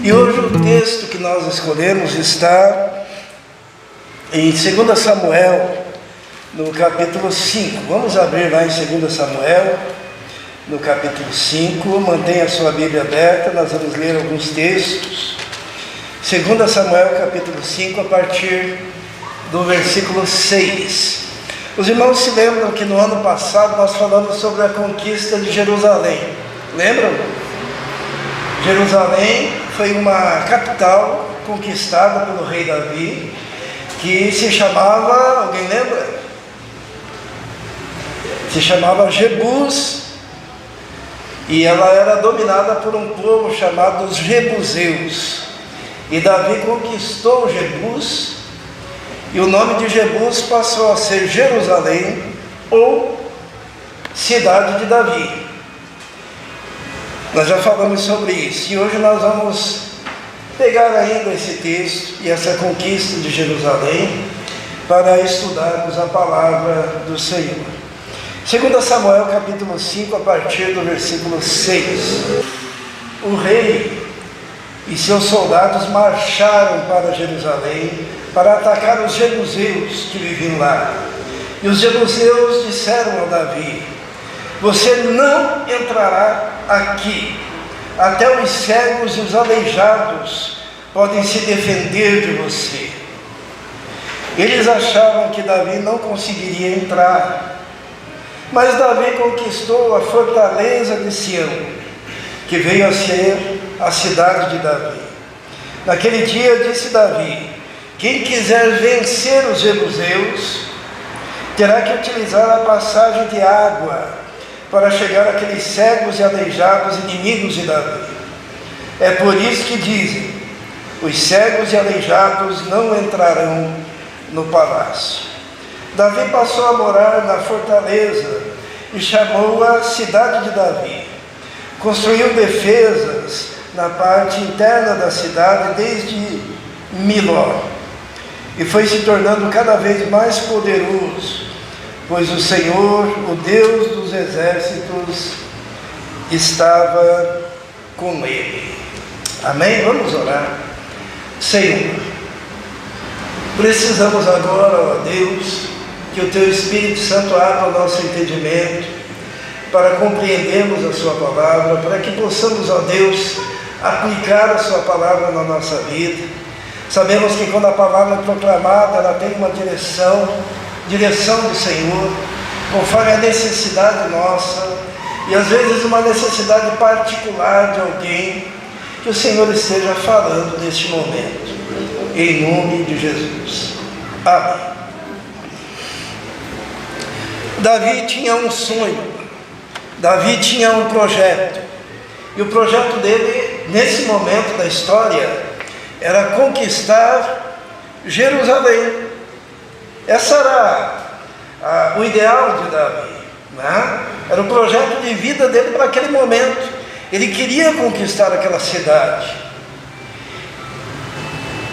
E hoje o texto que nós escolhemos está em 2 Samuel, no capítulo 5. Vamos abrir lá em 2 Samuel, no capítulo 5. Mantenha a sua Bíblia aberta, nós vamos ler alguns textos. 2 Samuel, capítulo 5, a partir do versículo 6. Os irmãos se lembram que no ano passado nós falamos sobre a conquista de Jerusalém. Lembram? Jerusalém foi uma capital conquistada pelo rei Davi, que se chamava, alguém lembra? Se chamava Jebus, e ela era dominada por um povo chamado os Jebuseus. E Davi conquistou Jebus, e o nome de Jebus passou a ser Jerusalém, ou cidade de Davi. Nós já falamos sobre isso, e hoje nós vamos pegar ainda esse texto e essa conquista de Jerusalém para estudarmos a palavra do Senhor. 2 Samuel capítulo 5, a partir do versículo 6. O rei e seus soldados marcharam para Jerusalém para atacar os jebuseus que viviam lá. E os jebuseus disseram ao Davi: você não entrará aqui, até os cegos e os aleijados podem se defender de você. Eles achavam que Davi não conseguiria entrar, mas Davi conquistou a fortaleza de Sião, que veio a ser a cidade de Davi. Naquele dia disse Davi: quem quiser vencer os jebuseus terá que utilizar a passagem de água para chegar àqueles cegos e aleijados inimigos de Davi. É por isso que dizem: os cegos e aleijados não entrarão no palácio. Davi passou a morar na fortaleza e chamou-a cidade de Davi. Construiu defesas na parte interna da cidade desde Miló, e foi se tornando cada vez mais poderoso, pois o Senhor, o Deus dos exércitos, estava com ele. Amém? Vamos orar. Senhor, precisamos agora, ó Deus, que o Teu Espírito Santo abra o nosso entendimento para compreendermos a Sua palavra, para que possamos, ó Deus, aplicar a Sua palavra na nossa vida. Sabemos que quando a palavra é proclamada, ela tem uma direção do Senhor, conforme a necessidade nossa, e às vezes uma necessidade particular de alguém, que o Senhor esteja falando neste momento, em nome de Jesus. Amém. Davi tinha um sonho, Davi tinha um projeto, e o projeto dele, nesse momento da história, era conquistar Jerusalém. Essa era o ideal de Davi, né? Era o projeto de vida dele para aquele momento. Ele queria conquistar aquela cidade.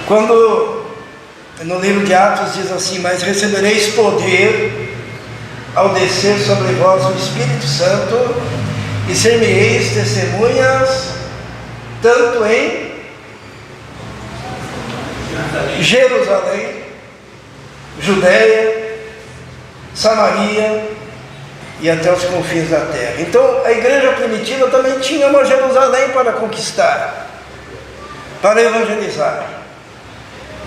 Quando no livro de Atos diz assim: mas recebereis poder ao descer sobre vós o Espírito Santo, e ser-me-eis testemunhas tanto em Jerusalém, Judeia, Samaria e até os confins da terra. Então a igreja primitiva também tinha uma Jerusalém para conquistar, para evangelizar.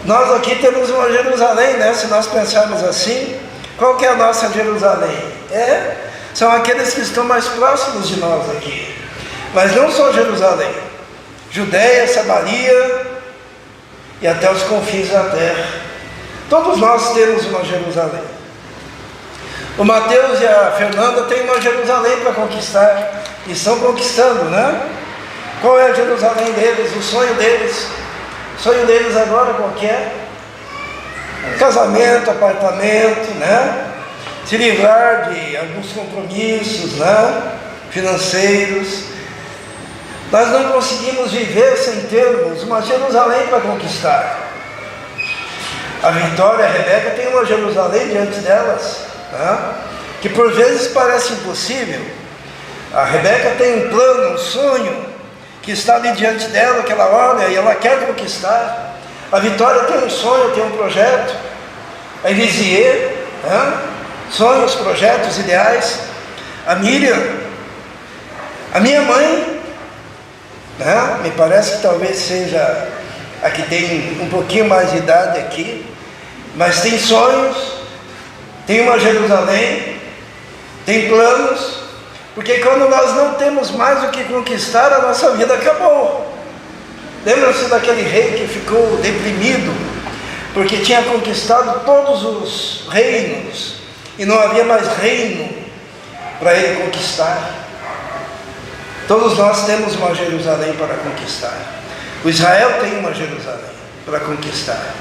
Nós aqui temos uma Jerusalém, né? Se nós pensarmos assim, qual que é a nossa Jerusalém? São aqueles que estão mais próximos de nós aqui, mas não só Jerusalém, Judeia, Samaria e até os confins da terra. Todos nós temos uma Jerusalém. O Mateus e a Fernanda têm uma Jerusalém para conquistar, e estão conquistando, né? Qual é a Jerusalém deles? O sonho deles? O sonho deles agora qual que é? Casamento, apartamento, né? Se livrar de alguns compromissos, né? Financeiros. Nós não conseguimos viver sem termos uma Jerusalém para conquistar. A Vitória, a Rebeca tem uma Jerusalém diante delas, né? Que por vezes parece impossível. A Rebeca tem um plano, um sonho, que está ali diante dela, que ela olha e ela quer conquistar. A Vitória tem um sonho, tem um projeto. A Elisier, sonhos, projetos, ideais. A Miriam, a minha mãe, me parece que talvez seja a que tem um pouquinho mais de idade aqui, mas tem sonhos, tem uma Jerusalém, tem planos, porque quando nós não temos mais o que conquistar, a nossa vida acabou. Lembram-se daquele rei que ficou deprimido, porque tinha conquistado todos os reinos, e não havia mais reino para ele conquistar. Todos nós temos uma Jerusalém para conquistar. O Israel tem uma Jerusalém para conquistar.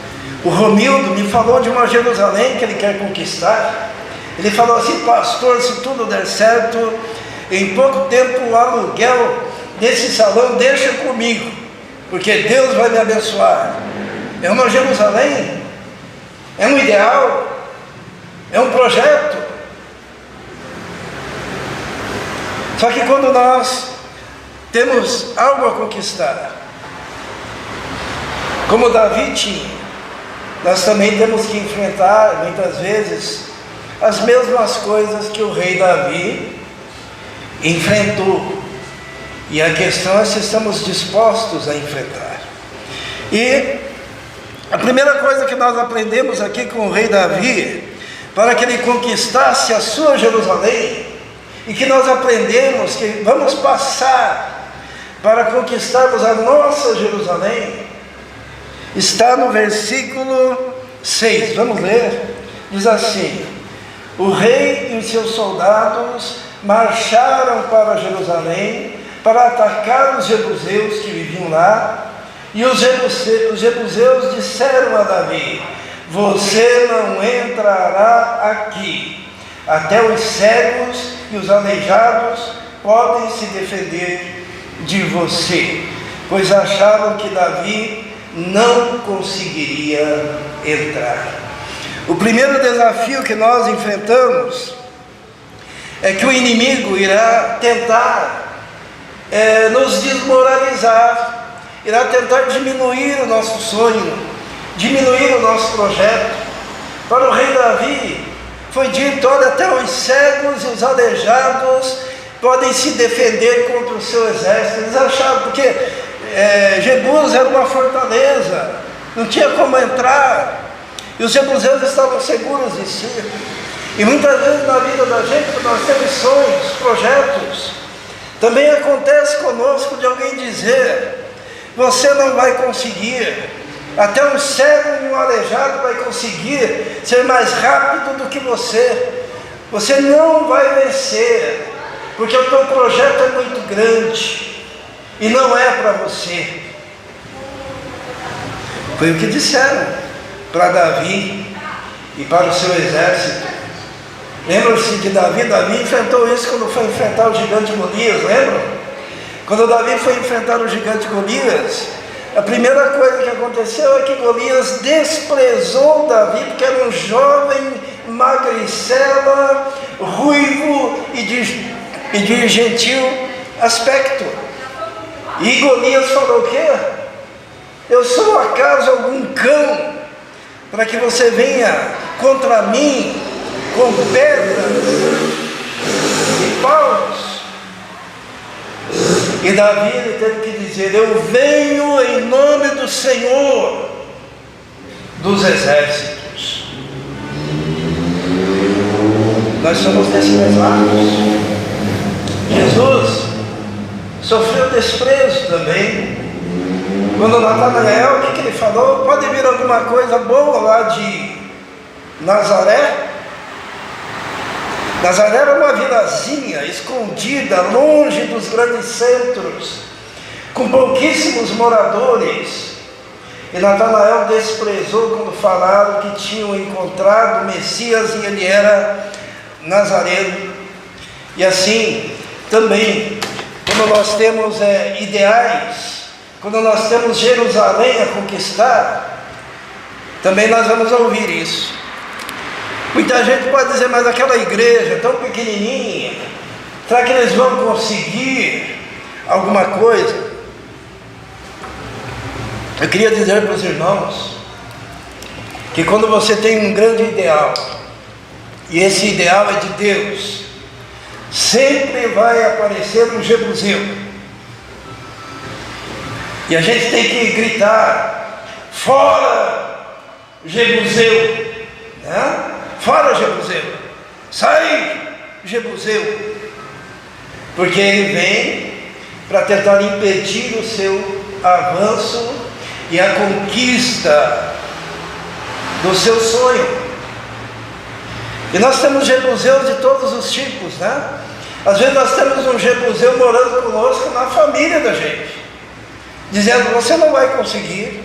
O Romildo me falou de uma Jerusalém que ele quer conquistar. Ele falou assim: pastor, se tudo der certo, em pouco tempo o aluguel desse salão deixa comigo, porque Deus vai me abençoar. É uma Jerusalém, é um ideal, é um projeto. Só que quando nós temos algo a conquistar, como Davi tinha, nós também temos que enfrentar muitas vezes as mesmas coisas que o rei Davi enfrentou. E a questão é se estamos dispostos a enfrentar. E a primeira coisa que nós aprendemos aqui com o rei Davi, para que ele conquistasse a sua Jerusalém, e que nós aprendemos que vamos passar para conquistarmos a nossa Jerusalém, está no versículo 6, vamos ler. Diz assim: o rei e os seus soldados marcharam para Jerusalém para atacar os jebuseus que viviam lá, e os jebuseus disseram a Davi: você não entrará aqui, até os cegos e os aleijados podem se defender de você, pois achavam que Davi não conseguiria entrar. O primeiro desafio que nós enfrentamos é que o inimigo irá tentar nos desmoralizar, irá tentar diminuir o nosso sonho, diminuir o nosso projeto. Para o rei Davi foi dito: olha, até os cegos e os aleijados podem se defender contra o seu exército. Eles acharam, porque Jebus era uma fortaleza, não tinha como entrar, e os jebuseus estavam seguros de si. E muitas vezes na vida da gente, quando nós temos sonhos, projetos, também acontece conosco de alguém dizer: você não vai conseguir, até um cego e um aleijado vai conseguir ser mais rápido do que você não vai vencer, porque o teu projeto é muito grande, e não é para você. Foi o que disseram para Davi e para o seu exército. Lembram-se de Davi? Davi enfrentou isso quando foi enfrentar o gigante Golias, lembram? Quando Davi foi enfrentar o gigante Golias, a primeira coisa que aconteceu é que Golias desprezou Davi, porque era um jovem magricela, ruivo e de gentil aspecto. E Golias falou: o quê? Eu sou acaso algum cão para que você venha contra mim com pedras e paus? E Davi ele teve que dizer: eu venho em nome do Senhor dos exércitos. Nós somos desprezados. Jesus sofreu desprezo também. Quando Natanael, o que ele falou? Pode vir alguma coisa boa lá de Nazaré? Nazaré era uma vilazinha escondida, longe dos grandes centros, com pouquíssimos moradores. E Natanael desprezou quando falaram que tinham encontrado o Messias e ele era nazareno. E assim, também, quando nós temos ideais, quando nós temos Jerusalém a conquistar, também nós vamos ouvir isso. Muita gente pode dizer: mas aquela igreja tão pequenininha, será que eles vão conseguir alguma coisa? Eu queria dizer para os irmãos que quando você tem um grande ideal, e esse ideal é de Deus, sempre vai aparecer um jebuseu. E a gente tem que gritar: fora jebuseu, né? Fora jebuseu, sai jebuseu, porque ele vem para tentar impedir o seu avanço e a conquista do seu sonho. E nós temos jebuseus de todos os tipos, né? Às vezes nós temos um jebuseu morando conosco na família da gente, dizendo: você não vai conseguir,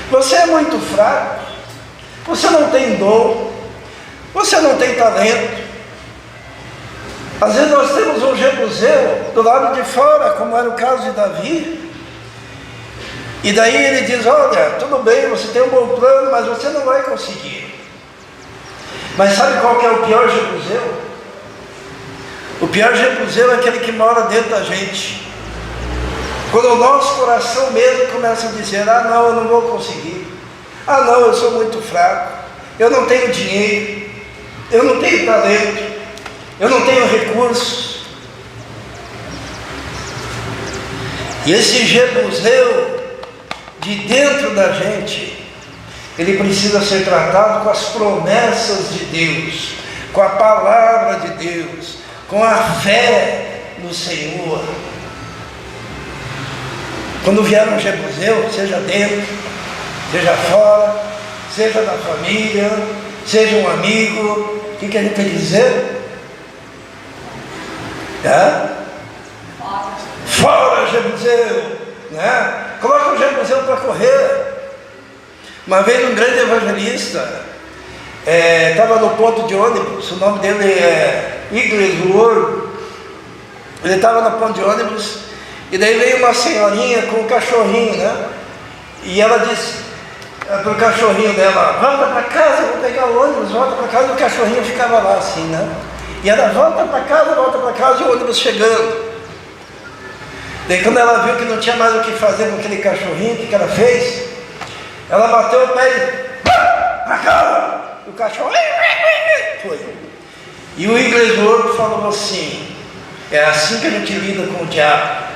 você é muito fraco, você não tem dom, você não tem talento. Às vezes nós temos um jebuseu do lado de fora, como era o caso de Davi, e daí ele diz: olha, tudo bem, você tem um bom plano, mas você não vai conseguir. Mas sabe qual que é o pior jebuseu? O pior jebuseu é aquele que mora dentro da gente, quando o nosso coração mesmo começa a dizer: ah não, eu não vou conseguir, ah não, eu sou muito fraco, eu não tenho dinheiro, eu não tenho talento, eu não tenho recursos. E esse jebuseu de dentro da gente, ele precisa ser tratado com as promessas de Deus, com a palavra de Deus, com a fé no Senhor. Quando vier um jebuseu, seja dentro, seja fora, seja da família, seja um amigo, o que a gente tem que dizer? Fora jebuseu, né? Coloca o jebuseu para correr. Uma vez um grande evangelista estava no ponto de ônibus, o nome dele é Igles. Ele estava no ponto de ônibus, e daí veio uma senhorinha com um cachorrinho, né? E ela disse para o cachorrinho dela: volta para casa, eu vou pegar o ônibus, volta para casa. E o cachorrinho ficava lá assim, né? E ela: volta para casa, e o ônibus chegando. Daí quando ela viu que não tinha mais o que fazer com aquele cachorrinho, o que ela fez? Ela bateu o pé e: para casa! O cachorro foi. E o Igles falou assim: é assim que a gente lida com o diabo.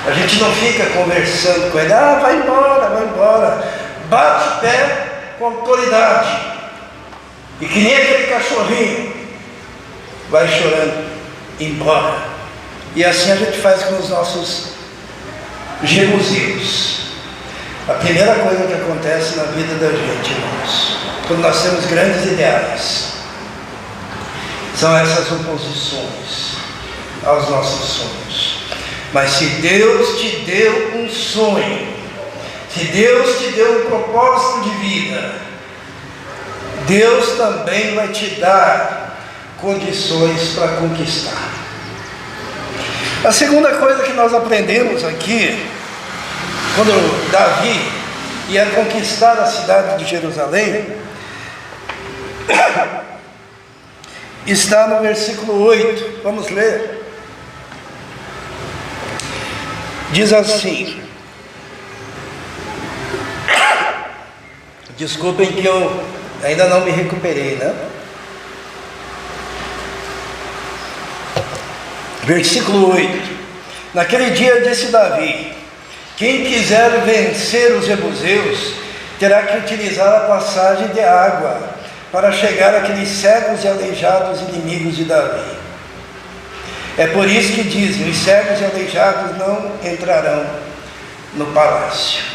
A gente não fica conversando com ele: ah, vai embora. Bate o pé com autoridade, e que nem aquele cachorrinho, vai chorando embora. E assim a gente faz com os nossos jebuseus. A primeira coisa que acontece na vida da gente, irmãos, quando nós temos grandes ideais, são essas oposições aos nossos sonhos. Mas se Deus te deu um sonho, se Deus te deu um propósito de vida, Deus também vai te dar condições para conquistar. A segunda coisa que nós aprendemos aqui, quando Davi ia conquistar a cidade de Jerusalém, está no versículo 8, vamos ler. Diz assim, desculpem que eu ainda não me recuperei, né? Versículo 8: naquele dia disse Davi: quem quiser vencer os jebuseus, terá que utilizar a passagem de água, para chegar àqueles cegos e aleijados inimigos de Davi. É por isso que dizem: os cegos e aleijados não entrarão no palácio.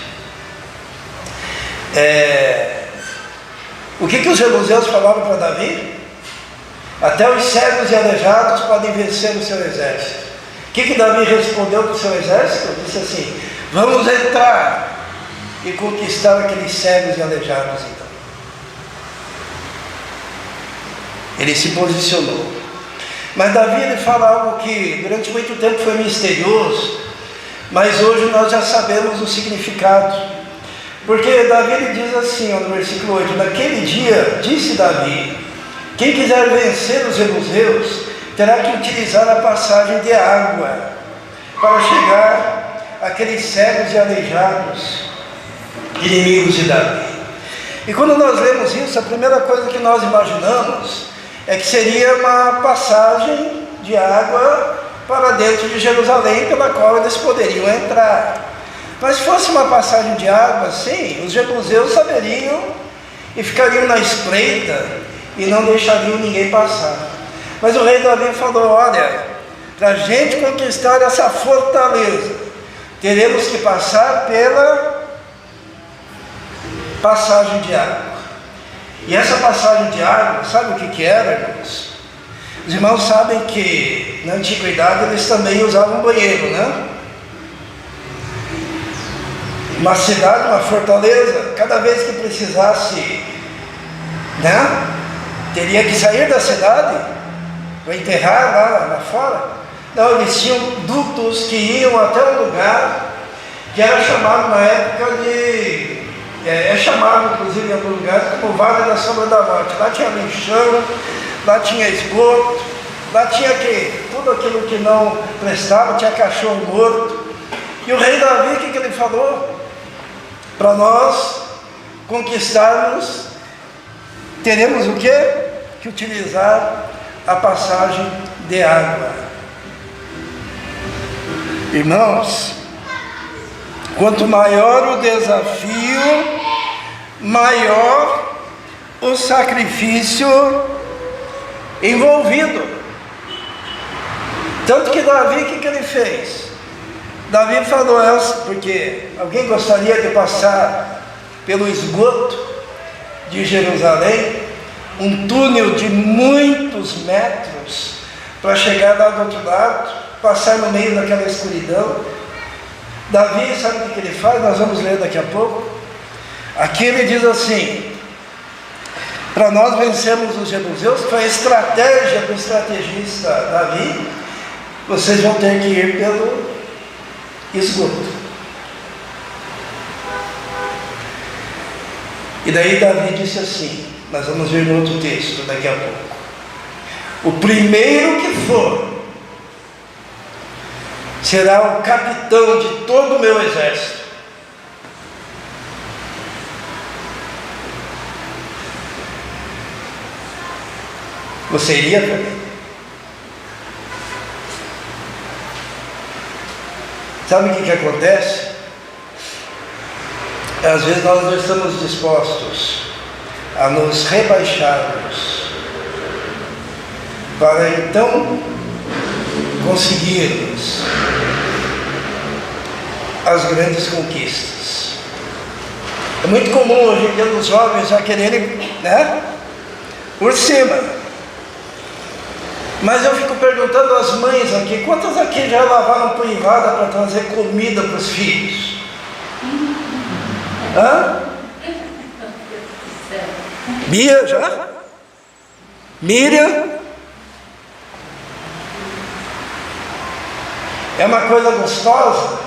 O que os jebuseus falaram para Davi? Até os cegos e aleijados podem vencer o seu exército. O que Davi respondeu para o seu exército? Disse assim: vamos entrar e conquistar aqueles cegos e aleijados então. Ele se posicionou. Mas Davi, ele fala algo que durante muito tempo foi misterioso, mas hoje nós já sabemos o significado. Porque Davi, ele diz assim, no versículo 8: naquele dia, disse Davi, quem quiser vencer os jebuseus, terá que utilizar a passagem de água, para chegar aqueles cegos e aleijados, inimigos de Davi. E quando nós lemos isso, a primeira coisa que nós imaginamos é que seria uma passagem de água para dentro de Jerusalém, pela qual eles poderiam entrar. Mas se fosse uma passagem de água, sim, os jebuseus saberiam e ficariam na espreita e não deixariam ninguém passar. Mas o rei Davi falou: olha, para a gente conquistar essa fortaleza, teremos que passar pela passagem de água. E essa passagem de água, sabe o que era, irmãos? Os irmãos sabem que na antiguidade eles também usavam banheiro, né? Uma cidade, uma fortaleza, cada vez que precisasse, né, teria que sair da cidade para enterrar lá fora. Não, eles tinham dutos que iam até um lugar que era chamado na época de... É chamado, inclusive, em algum lugar, como Vale da Sombra da Morte. Lá tinha lixão, lá tinha esgoto, lá tinha tudo aquilo que não prestava, tinha cachorro morto. E o rei Davi, o que ele falou? Para nós conquistarmos, teremos o quê? Que utilizar a passagem de água. Irmãos, quanto maior o desafio, maior o sacrifício envolvido. Tanto que Davi, o que ele fez? Davi falou: porque alguém gostaria de passar pelo esgoto de Jerusalém, um túnel de muitos metros, para chegar lá do outro lado, passar no meio daquela escuridão. Davi, sabe o que ele faz? Nós vamos ler daqui a pouco. Aqui ele diz assim: para nós vencermos os jebuseus, foi a estratégia do estrategista Davi, vocês vão ter que ir pelo esgoto. E daí Davi disse assim, nós vamos ver no outro texto daqui a pouco: o primeiro que for será o capitão de todo o meu exército. Você iria também? Sabe o que acontece? Às vezes nós não estamos dispostos a nos rebaixarmos para então conseguirmos as grandes conquistas. É muito comum hoje em dia os jovens já quererem, né, por cima. Mas eu fico perguntando às mães aqui: quantas aqui já lavaram privada para trazer comida para os filhos? Hã? Bia já? Miriam? É uma coisa gostosa?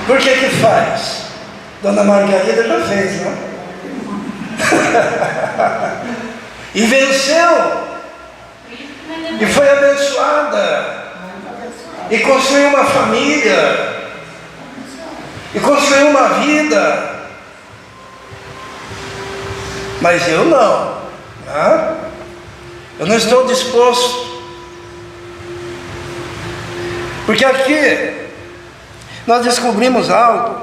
Por que faz? Dona Margarida já fez, né? E venceu. E foi abençoada. E construiu uma família. E construiu uma vida. Mas eu não. Né? Eu não estou disposto. Porque aqui nós descobrimos algo,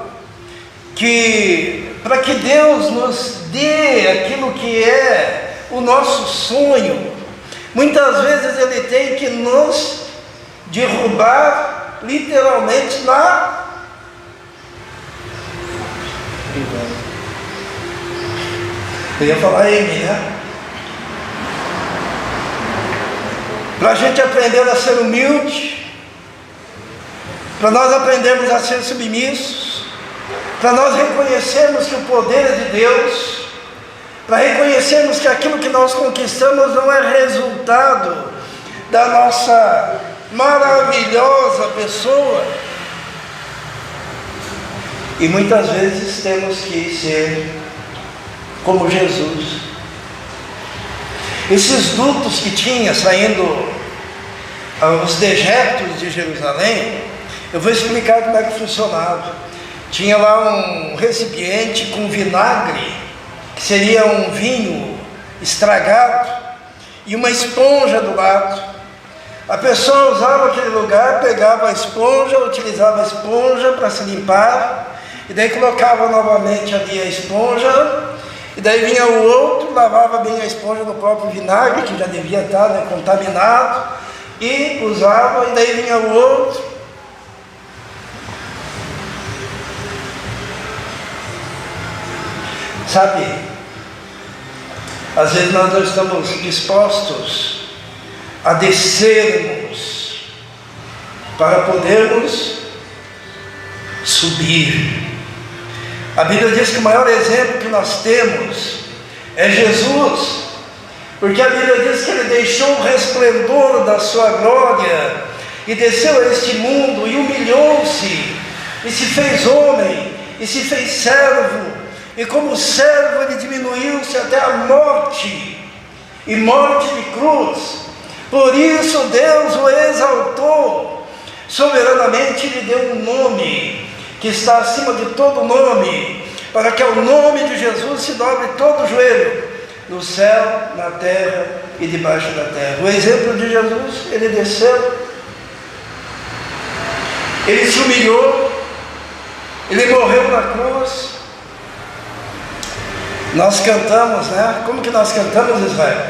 que para que Deus nos dê aquilo que é o nosso sonho, muitas vezes Ele tem que nos derrubar literalmente na... Eu ia falar M, né? Para a gente aprender a ser humilde, para nós aprendermos a ser submissos, para nós reconhecermos que o poder é de Deus, para reconhecermos que aquilo que nós conquistamos não é resultado da nossa maravilhosa pessoa. E muitas vezes temos que ser como Jesus. Esses dutos que tinha saindo os dejetos de Jerusalém, Eu vou explicar como é que funcionava. Tinha lá um recipiente com vinagre, que seria um vinho estragado, e uma esponja do lado. A pessoa usava aquele lugar, pegava a esponja, utilizava a esponja para se limpar, e daí colocava novamente ali a esponja, e daí vinha o outro, lavava bem a esponja no próprio vinagre, que já devia estar, né, contaminado, e usava, e daí vinha o outro. Sabe, às vezes nós não estamos dispostos a descermos para podermos subir. A Bíblia diz que o maior exemplo que nós temos é Jesus, porque a Bíblia diz que Ele deixou o resplendor da sua glória e desceu a este mundo e humilhou-se e se fez homem e se fez servo. E como servo Ele diminuiu-se até a morte, e morte de cruz. Por isso Deus o exaltou, soberanamente lhe deu um nome, que está acima de todo nome, para que ao nome de Jesus se dobre todo o joelho, no céu, na terra e debaixo da terra. O exemplo de Jesus, Ele desceu, Ele se humilhou, Ele morreu na cruz. Nós cantamos, né? Como que nós cantamos, Israel?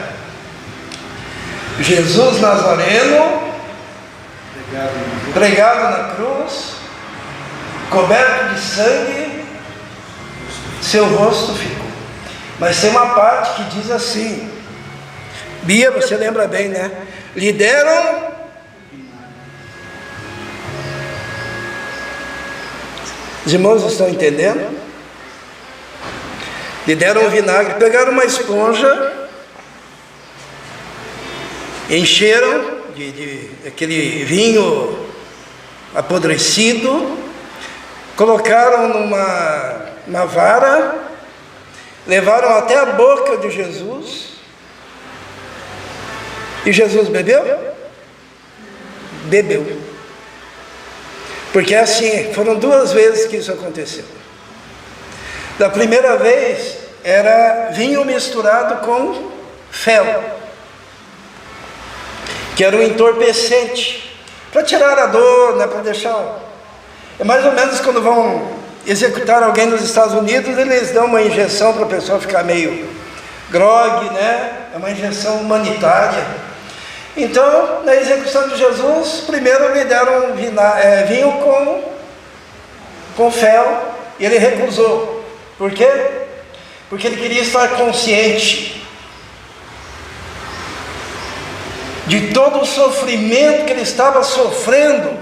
Jesus Nazareno, pregado na cruz, coberto de sangue, seu rosto ficou. Mas tem uma parte que diz assim, Bia, você lembra bem, né? Lhe deram os irmãos estão entendendo? Lhe deram um vinagre, pegaram uma esponja, encheram de aquele vinho apodrecido, colocaram numa vara, levaram até a boca de Jesus, e Jesus bebeu? Bebeu. Porque assim, foram 2 vezes que isso aconteceu. Da primeira vez, era vinho misturado com fel, que era um entorpecente, para tirar a dor, né, para deixar... É mais ou menos quando vão executar alguém nos Estados Unidos, eles dão uma injeção para a pessoa ficar meio grogue, né? É uma injeção humanitária. Então, na execução de Jesus, primeiro lhe deram vinho com fel, e ele recusou. Por quê? Porque ele queria estar consciente de todo o sofrimento que ele estava sofrendo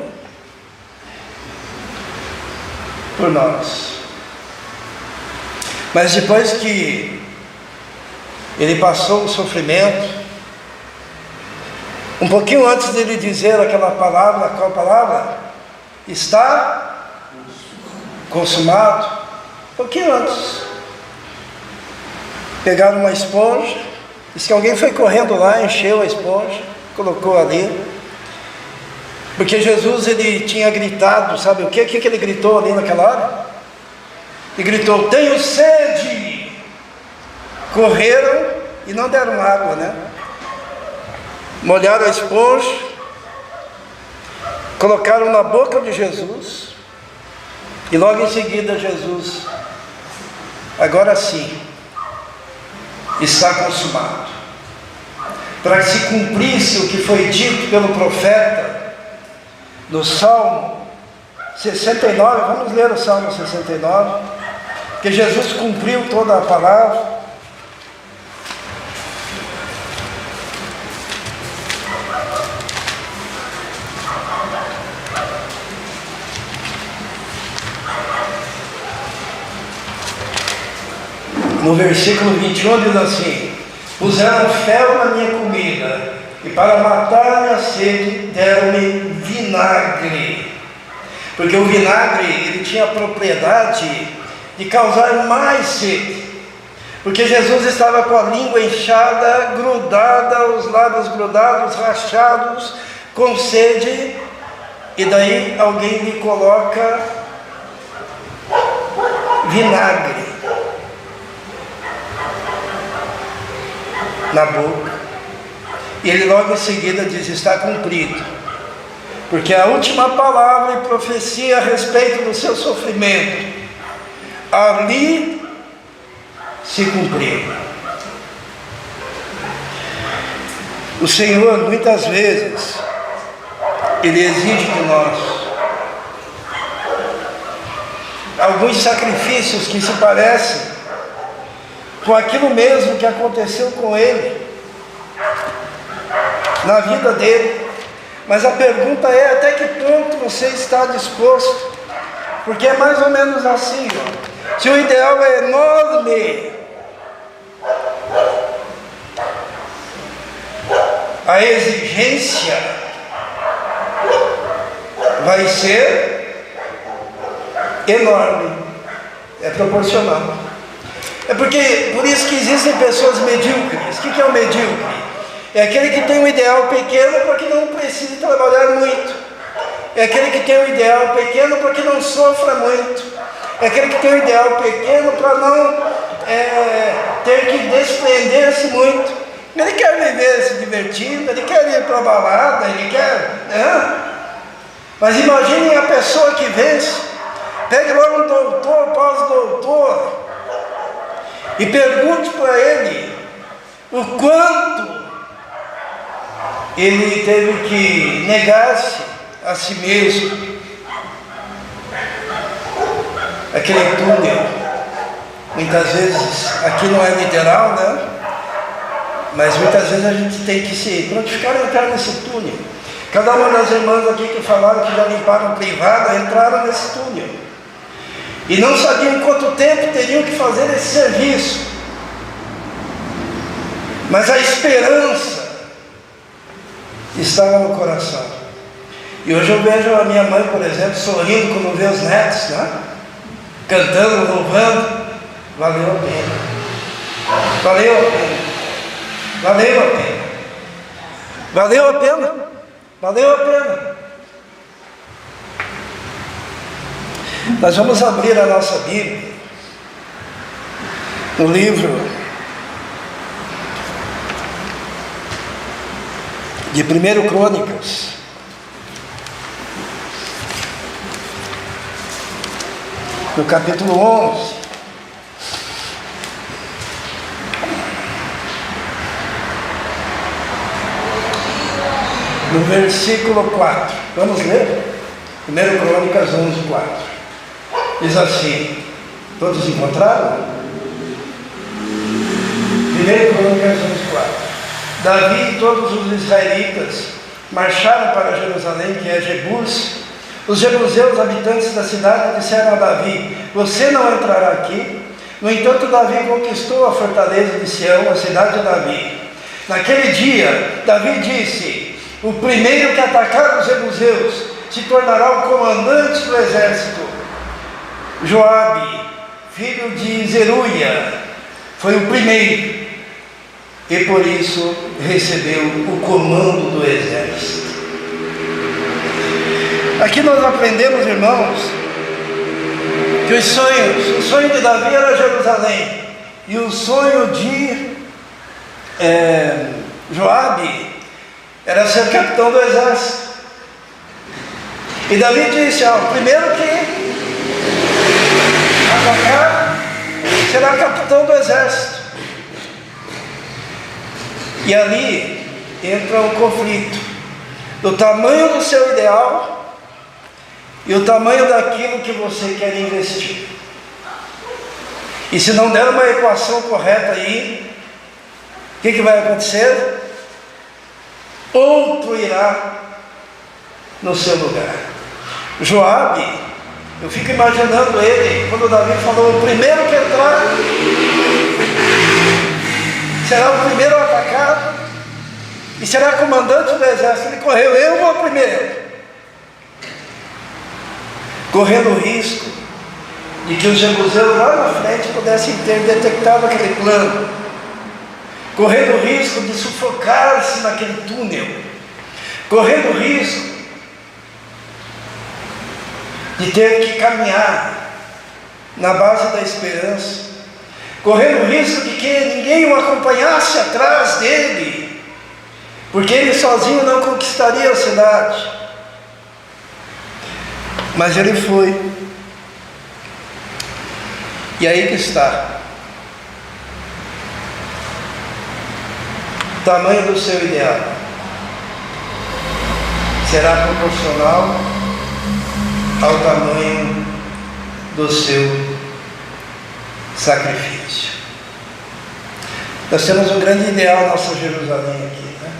por nós. Mas depois que ele passou o sofrimento, um pouquinho antes de ele dizer aquela palavra, qual palavra? Está consumado. Um pouquinho antes, pegaram uma esponja, diz que alguém foi correndo lá, encheu a esponja, colocou ali, porque Jesus, ele tinha gritado, sabe o que ele gritou ali naquela hora? Ele gritou, tenho sede. Correram e não deram água, né? Molharam a esponja, colocaram na boca de Jesus, e logo em seguida Jesus, agora sim, está consumado. Para que se cumprisse o que foi dito pelo profeta, no Salmo 69, vamos ler o Salmo 69, que Jesus cumpriu toda a palavra. No versículo 21 diz assim, puseram fel na minha comida, e para matar a minha sede, deram-me vinagre. Porque o vinagre, ele tinha a propriedade de causar mais sede. Porque Jesus estava com a língua inchada, grudada, os lábios grudados, rachados, com sede. e daí alguém lhe coloca vinagre na boca, e ele logo em seguida diz: está cumprido, porque a última palavra e profecia a respeito do seu sofrimento ali se cumpriu. O Senhor muitas vezes Ele exige de nós alguns sacrifícios que se parecem com aquilo mesmo que aconteceu com Ele na vida dele. Mas a pergunta é: até que ponto você está disposto? Porque é mais ou menos assim, ó. Se o ideal é enorme, a exigência vai ser enorme, é proporcional. É porque, por isso que existem pessoas medíocres. O que é o medíocre? É aquele que tem um ideal pequeno para que não precise trabalhar muito. É aquele que tem um ideal pequeno para que não sofra muito. É aquele que tem um ideal pequeno para não ter que desprender-se muito. Ele quer viver se divertindo, ele quer ir para a balada, ele quer... Mas imaginem a pessoa que vence. Pegue logo um doutor, pós-doutor, e pergunte para ele o quanto ele teve que negar-se a si mesmo. Aquele túnel, muitas vezes, aqui não é literal, né? Mas muitas vezes a gente tem que se prontificar a entrar nesse túnel. Cada uma das irmãs aqui que falaram que já limparam privada, entraram nesse túnel. E não sabiam quanto tempo teriam que fazer esse serviço. Mas a esperança estava no coração. E hoje eu vejo a minha mãe, por exemplo, sorrindo quando vê os netos, né? Cantando, louvando. Valeu a pena. Valeu a pena. Valeu a pena. Valeu a pena. Valeu a pena. Nós vamos abrir a nossa Bíblia no livro de 1 Crônicas, no capítulo 11, no versículo 4. Vamos ler? 1 Crônicas 11, 4. Diz assim: todos encontraram? 1 Crônicas 11, 4. Davi e todos os israelitas marcharam para Jerusalém, que é Jebus. Os jebuseus, habitantes da cidade, disseram a Davi: você não entrará aqui. No entanto, Davi conquistou a fortaleza de Sião, a cidade de Davi. Naquele dia, Davi disse: o primeiro que atacar os jebuseus se tornará o comandante do exército. Joabe, filho de Zeruia, foi o primeiro, e por isso recebeu o comando do exército. Aqui nós aprendemos, irmãos, que o sonho de Davi era Jerusalém, e o sonho de Joabe era ser capitão do exército. E Davi disse: o primeiro que atacar será capitão do exército. E ali entra um conflito do tamanho do seu ideal e o tamanho daquilo que você quer investir. E se não der uma equação correta aí, o que vai acontecer? Outro irá no seu lugar. Joabe, eu fico imaginando ele, quando Davi falou: o primeiro que entrar será o primeiro atacado e será comandante do exército. Ele correu: eu vou primeiro, correndo o risco de que os jebuseus lá na frente pudessem ter detectado aquele plano, correndo o risco de sufocar-se naquele túnel, correndo o risco de ter que caminhar na base da esperança, correndo o risco de que ninguém o acompanhasse atrás dele, porque ele sozinho não conquistaria a cidade. Mas ele foi. E aí que está o tamanho do seu ideal. Será proporcional ao tamanho do seu sacrifício. Nós temos um grande ideal, nossa Jerusalém aqui, né?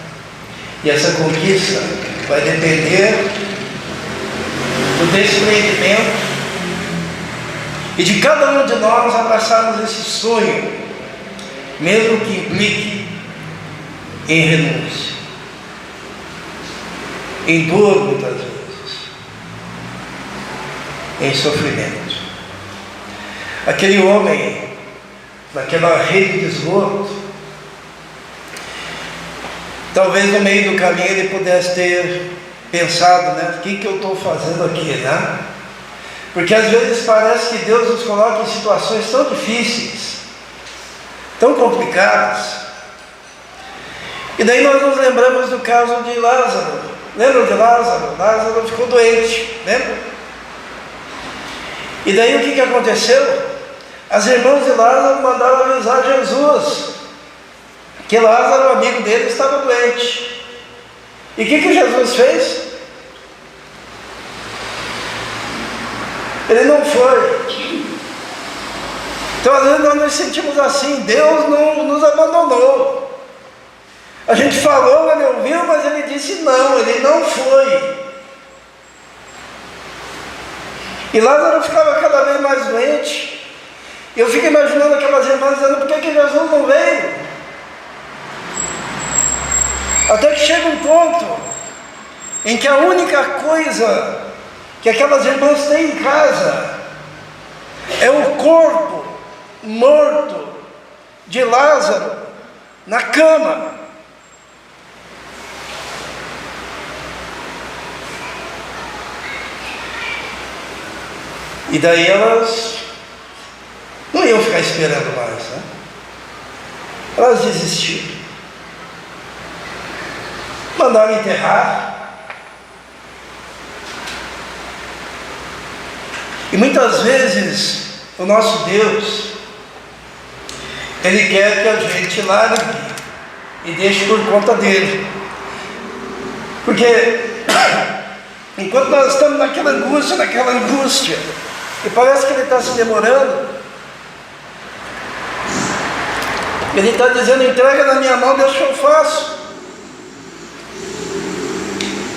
E essa conquista vai depender do desprendimento e de cada um de nós abraçarmos esse sonho, mesmo que implique em renúncia, em dor muitas vezes, em sofrimento. Aquele homem, naquela rede de esgoto, talvez no meio do caminho ele pudesse ter pensado, né? O que eu estou fazendo aqui, né? Porque às vezes parece que Deus nos coloca em situações tão difíceis, tão complicadas. E daí nós nos lembramos do caso de Lázaro. Lembram de Lázaro? Lázaro ficou doente, lembra? E daí o que aconteceu? As irmãs de Lázaro mandaram avisar Jesus que Lázaro, o amigo dele, estava doente. E o que Jesus fez? Ele não foi. Então às vezes nós nos sentimos assim, Deus não nos abandonou. A gente falou, ele ouviu, mas ele disse não, ele não foi. E Lázaro ficava cada vez mais doente. E eu fico imaginando aquelas irmãs dizendo, por que Jesus não veio? Até que chega um ponto em que a única coisa que aquelas irmãs têm em casa é o corpo morto de Lázaro na cama. E daí elas não iam ficar esperando mais, né? Elas desistiram. Mandaram enterrar. E muitas vezes o nosso Deus, Ele quer que a gente largue e deixe por conta dele. Porque enquanto nós estamos naquela angústia, e parece que Ele está se demorando, Ele está dizendo, entrega na minha mão, deixa que eu faço.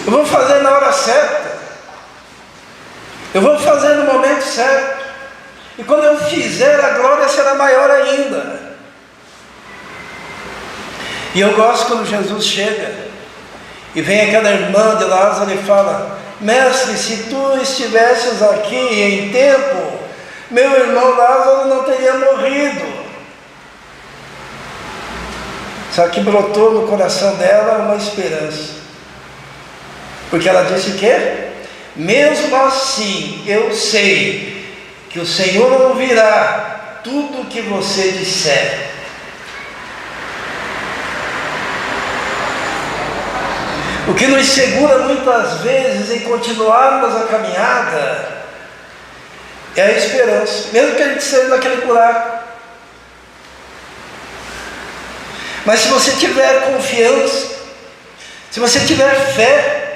Eu vou fazer na hora certa. Eu vou fazer no momento certo. E quando eu fizer, a glória será maior ainda. E eu gosto quando Jesus chega e vem aquela irmã de Lázaro e fala, mestre, se tu estivesses aqui em tempo, meu irmão Lázaro não teria morrido. Só que brotou no coração dela uma esperança. Porque ela disse o quê? Mesmo assim, eu sei que o Senhor ouvirá tudo o que você disser. O que nos segura muitas vezes em continuarmos a caminhada é a esperança, mesmo que a gente esteja naquele buraco. Mas se você tiver confiança, se você tiver fé,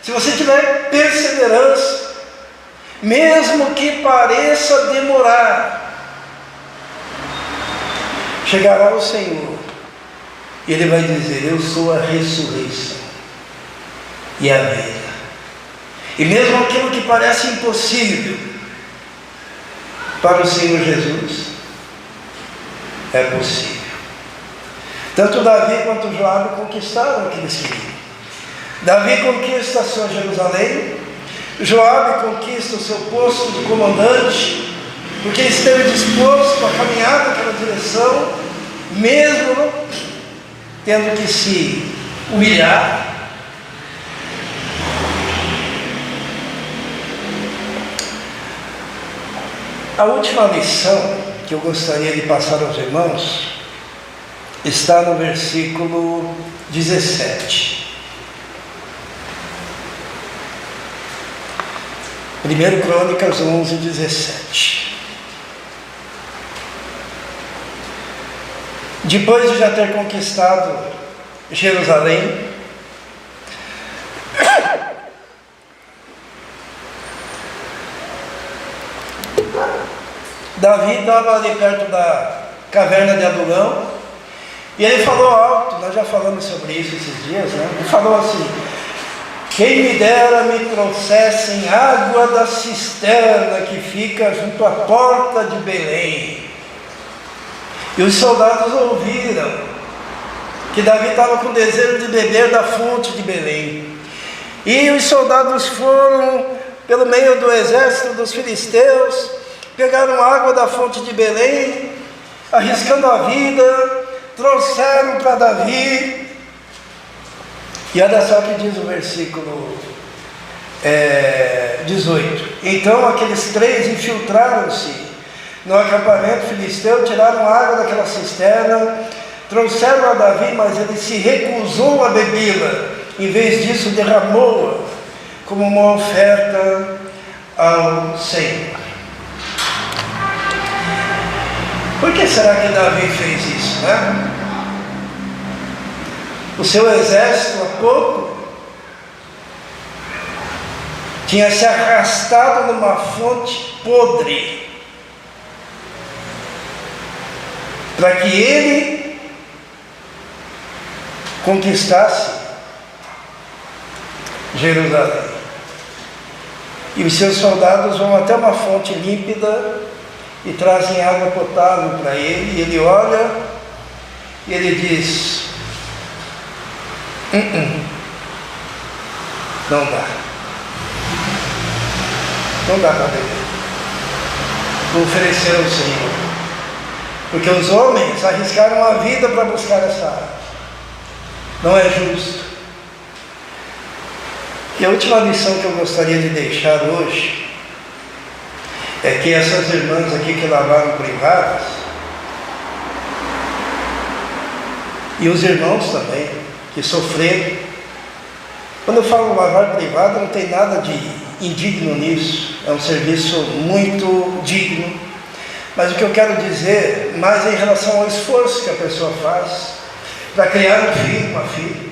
se você tiver perseverança, mesmo que pareça demorar, chegará o Senhor e Ele vai dizer, eu sou a ressurreição e a vida. E mesmo aquilo que parece impossível, para o Senhor Jesus, é possível. Tanto Davi quanto Joabe conquistaram o que eles queriam. Davi conquista a sua Jerusalém, Joabe conquista o seu posto de comandante, porque ele esteve disposto a caminhar naquela direção, mesmo tendo que se humilhar. A última lição que eu gostaria de passar aos irmãos está no versículo 17. 1 Crônicas 11, 17. Depois de já ter conquistado Jerusalém, Davi estava ali perto da caverna de Adulão, e ele falou alto, nós já falamos sobre isso esses dias, né? Ele falou assim: quem me dera me trouxessem água da cisterna que fica junto à porta de Belém. E os soldados ouviram que Davi estava com desejo de beber da fonte de Belém. E os soldados foram pelo meio do exército dos filisteus, pegaram água da fonte de Belém, arriscando a vida, trouxeram para Davi. E olha só o que diz o versículo 18. Então aqueles 3 infiltraram-se no acampamento filisteu, tiraram água daquela cisterna, trouxeram a Davi, mas ele se recusou a bebê-la. Em vez disso, derramou-a como uma oferta ao Senhor. Por que será que Davi fez isso, né? O seu exército, há pouco, tinha se arrastado numa fonte podre, para que ele conquistasse Jerusalém. E os seus soldados vão até uma fonte límpida e trazem água potável para ele, e ele olha e ele diz: não dá para beber, vou oferecer ao Senhor, porque os homens arriscaram a vida para buscar essa água, não é justo. E a última lição que eu gostaria de deixar hoje é que essas irmãs aqui que lavaram privadas, e os irmãos também, que sofreram. Quando eu falo lavar privada, não tem nada de indigno nisso, é um serviço muito digno. Mas o que eu quero dizer, mais em relação ao esforço que a pessoa faz para criar um filho, uma filha.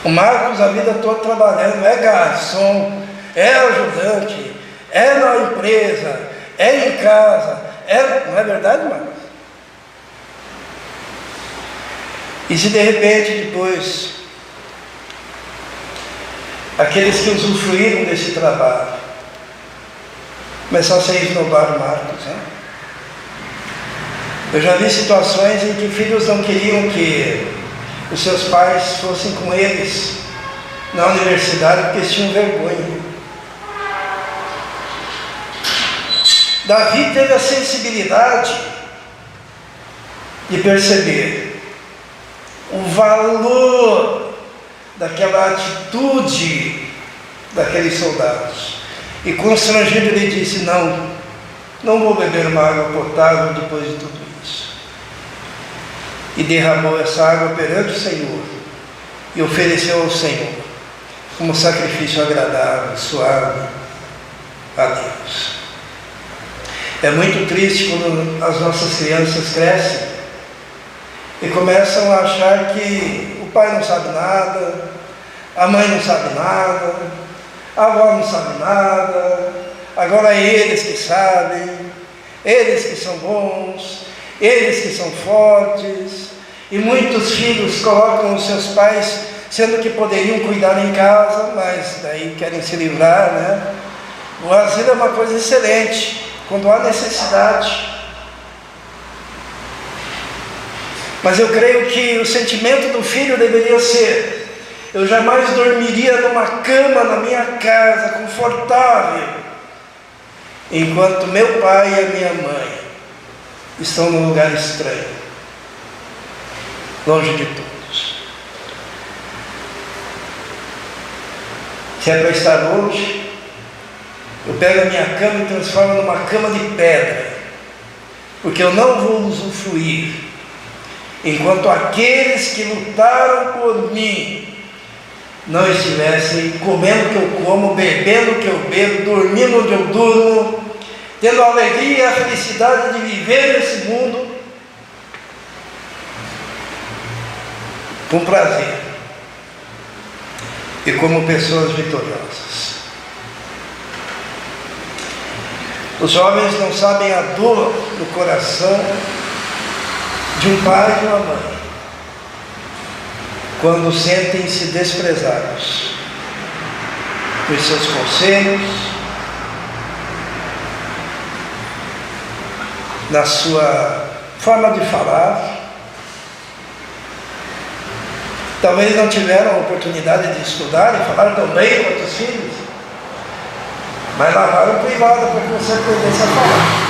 O Marcos a vida toda trabalhando, é garçom, é ajudante, é na empresa, é em casa, não é verdade, Marcos? E se de repente depois, aqueles que usufruíram desse trabalho, começassem a esnobar o Marcos, né? Eu já vi situações em que filhos não queriam que os seus pais fossem com eles na universidade porque eles tinham vergonha. Davi teve a sensibilidade de perceber o valor daquela atitude daqueles soldados, e constrangido ele disse: não vou beber uma água potável depois de tudo isso. E derramou essa água perante o Senhor e ofereceu ao Senhor como sacrifício agradável, suave a Deus. É muito triste quando as nossas crianças crescem e começam a achar que o pai não sabe nada, a mãe não sabe nada, a avó não sabe nada, agora é eles que sabem, eles que são bons, eles que são fortes. E muitos filhos colocam os seus pais, sendo que poderiam cuidar em casa, mas daí querem se livrar, né? O asilo é uma coisa excelente, quando há necessidade. Mas eu creio que o sentimento do filho deveria ser: eu jamais dormiria numa cama na minha casa, confortável, enquanto meu pai e a minha mãe estão num lugar estranho, longe de todos. Se é para estar longe, Eu pego a minha cama e transformo numa cama de pedra, porque eu não vou usufruir enquanto aqueles que lutaram por mim não estivessem comendo o que eu como, bebendo o que eu bebo, dormindo onde eu durmo, tendo a alegria e a felicidade de viver nesse mundo com prazer e como pessoas vitoriosas. Os jovens não sabem a dor no coração de um pai e de uma mãe quando sentem-se desprezados por seus conselhos, na sua forma de falar. Talvez não tiveram a oportunidade de estudar e falar tão bem quanto os filhos, mas lavaram privada para que você aprendesse a falar.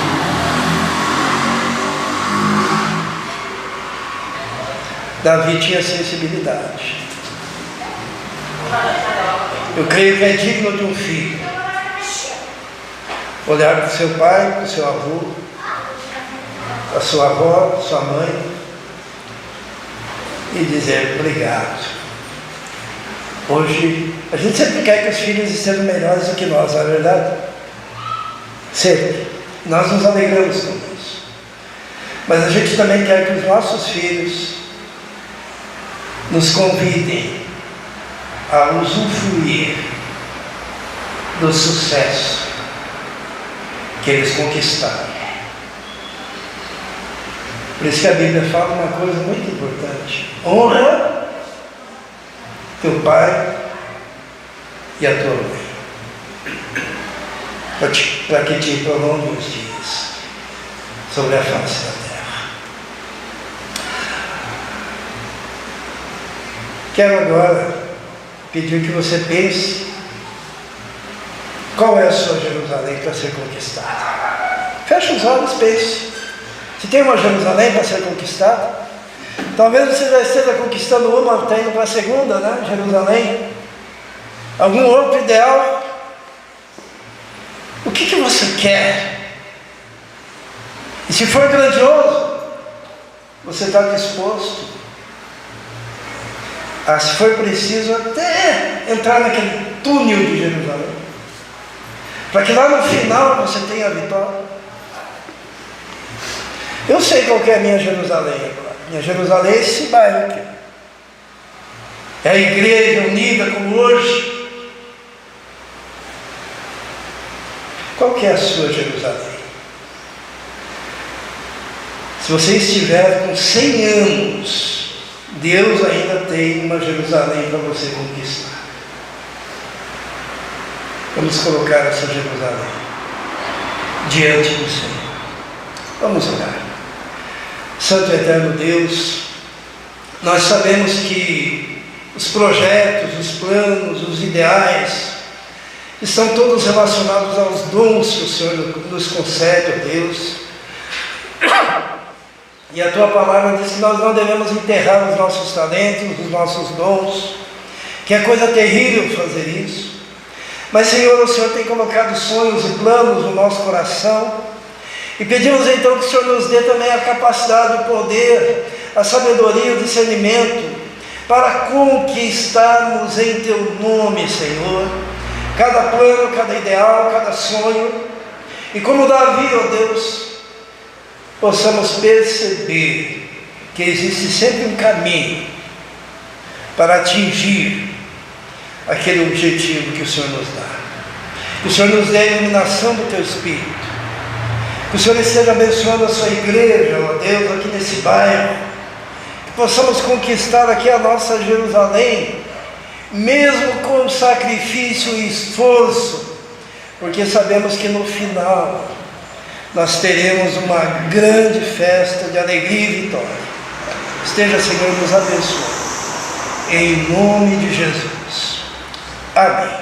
Davi tinha sensibilidade. Eu creio que é digno de um filho olhar para o seu pai, para o seu avô, para a sua avó, sua mãe, e dizer obrigado. Hoje, a gente sempre quer que os filhos estejam melhores do que nós, não é verdade? Sempre. Nós nos alegramos com isso. Mas a gente também quer que os nossos filhos nos convidem a usufruir do sucesso que eles conquistaram. Por isso que a Bíblia fala uma coisa muito importante: honra teu pai e a tua mãe, para que te prolongue os dias sobre a face da terra. Quero agora pedir que você pense qual é a sua Jerusalém para ser conquistada. Feche os olhos, pense. Se tem uma Jerusalém para ser conquistada, talvez você já esteja conquistando uma, está indo para a segunda, né? Jerusalém. Algum outro ideal? O que você quer? E se for grandioso, você está disposto a, se for preciso, até entrar naquele túnel de Jerusalém, para que lá no final você tenha a vitória? Eu sei qual que é a minha Jerusalém agora. Minha Jerusalém é esse bairro aqui. É a igreja unida como hoje. Qual que é a sua Jerusalém? Se você estiver com 100 anos, Deus ainda tem uma Jerusalém para você conquistar. Vamos colocar essa Jerusalém diante do Senhor. Vamos orar. Santo e eterno Deus, nós sabemos que os projetos, os planos, os ideais estão todos relacionados aos dons que o Senhor nos concede, ó Deus. E a Tua palavra diz que nós não devemos enterrar os nossos talentos, os nossos dons, que é coisa terrível fazer isso. Mas, Senhor, o Senhor tem colocado sonhos e planos no nosso coração, e pedimos então que o Senhor nos dê também a capacidade, o poder, a sabedoria, o discernimento, para conquistarmos em Teu nome, Senhor, cada plano, cada ideal, cada sonho. E como Davi, ó Deus, possamos perceber que existe sempre um caminho para atingir aquele objetivo que o Senhor nos dá. Que o Senhor nos dê a iluminação do Teu Espírito. Que o Senhor esteja abençoando a sua igreja, ó Deus, aqui nesse bairro. Que possamos conquistar aqui a nossa Jerusalém, mesmo com sacrifício e esforço, porque sabemos que no final nós teremos uma grande festa de alegria e vitória. Esteja, Senhor, nos abençoando. Em nome de Jesus. Amém.